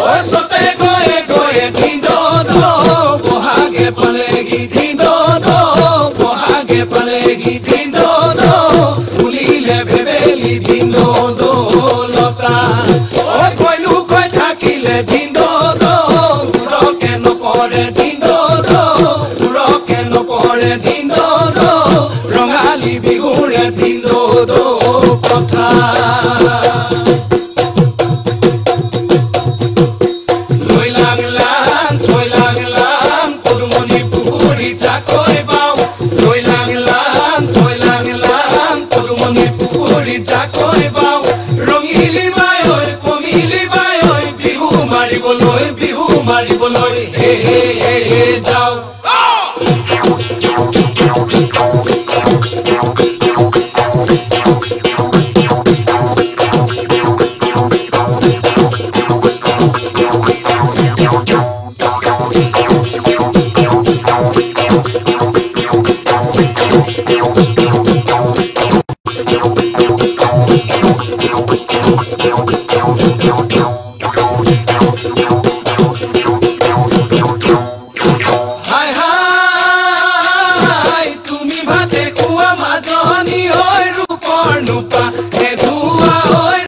ঐ সতে গয়ে গয়ে দিন বহাগে পালেগি দিন বহাগে পালেগি দিন ফুলিলে ভেবেলি দিন লতা ঐ কইলু কই থাকিলে দিন রকে নপৰে দিন ৰকে নপৰে দিন ৰঙালী বিহুৰে দিন কথা মাৰিবলৈ হে হে হে হে যাও Yo